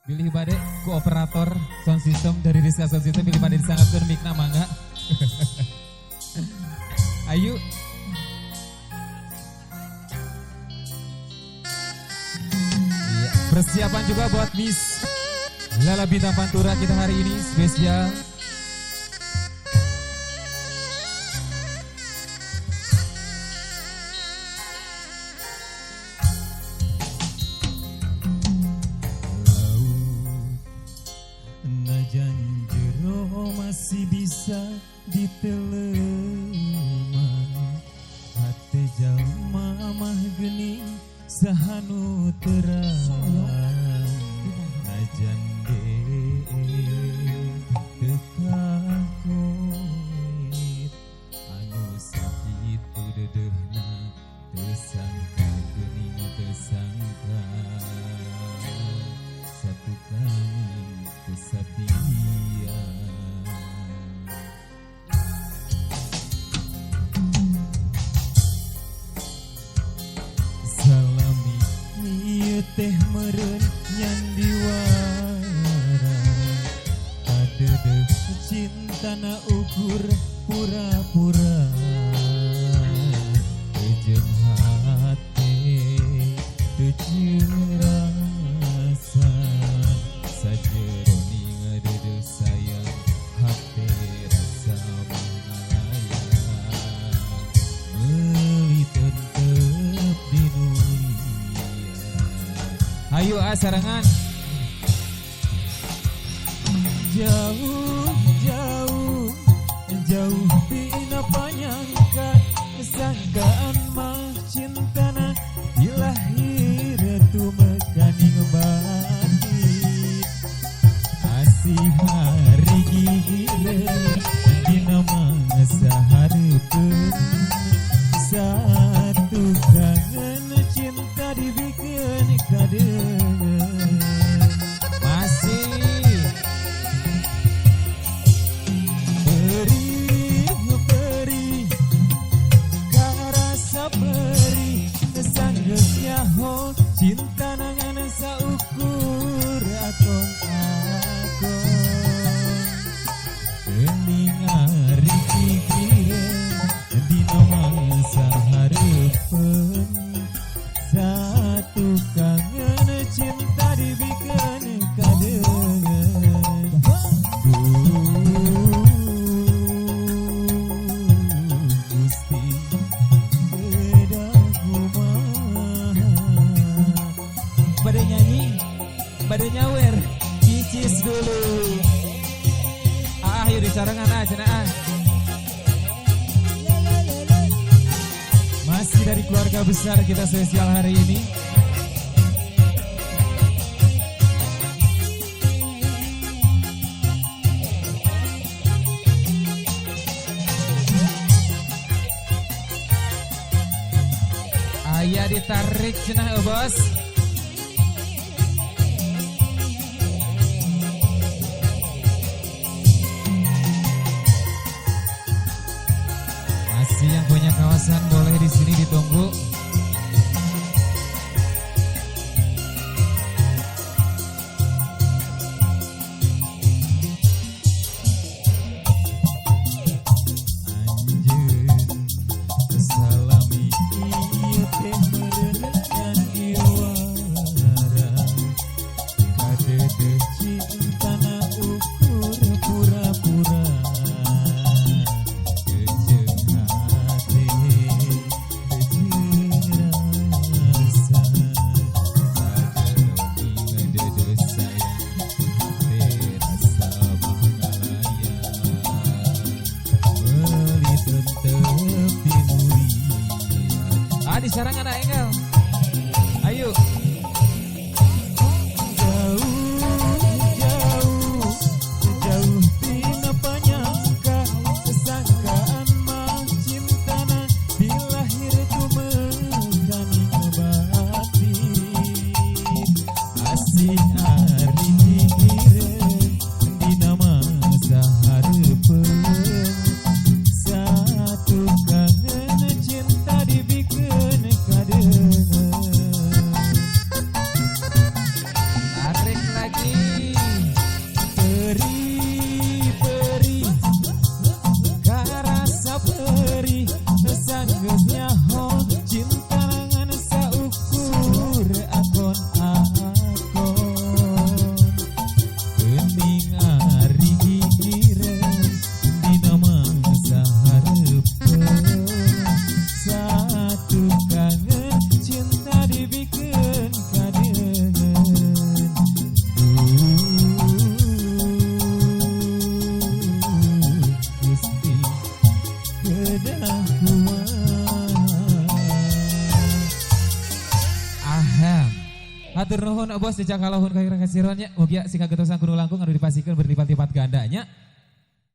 Pilih bade kooperator sound system dari Rizka Sound System, pilih bade disangatkeun mikna mangga. Ayo. Iya, persiapan juga buat Miss Lala Bintang Pantura kita hari ini spesial. Najan jero masih bisa ditelema, hati jalma mah geuning sahanu terang. Najan teka koit anu sakitu dedehna, tersangka geuning tersangka satu kangen kesatian. Salami ieu teh meureun nyandiwara, kadeudeuk cintana ukur pura-pura, jeung hate teu rasa sajeroni ngadeudeuk sayang, hate rasa mangalayang meuli tentep dinulian. Ayo sarangan. Jauh jauh jauh dina panyangka, sangkaan mah cintana dilahir tumekaning batin. Asih hari gigireun dina mangsa hareupeun, satu kangen cinta dibikeun kadeungeun. Masih perih karasa perih, sanggeus nyaho cinta nangan saukur akon-akon. Geuning ari pikireun dina mangsa hareupeun, satu kangen cinta dibikeun kadeungeun. Gusti kedah kumaha, pada nyanyi pada nyawer cicis dulu. Ayo disarangan aja nah. Masih dari keluarga besar kita spesial hari ini. Aya ditarik cenah bos. Masih yang punya kawasan boleh di sini ditunggu. Disarangan engel. Ayo. Jauh dina panyangka, sangkaan mah cintana dilahir tumekaning batin. Asih ari gigireun dina mangsa hareupeun, satu kangen cinta dibikeun kadeungeun. kedah kuat. Ahem. Hatur nuhun bos dijak kalahun ka kasironnya. Mugia sing kagetosan Gunung Langkung anu dipasikeun berlipat-lipat gandanya.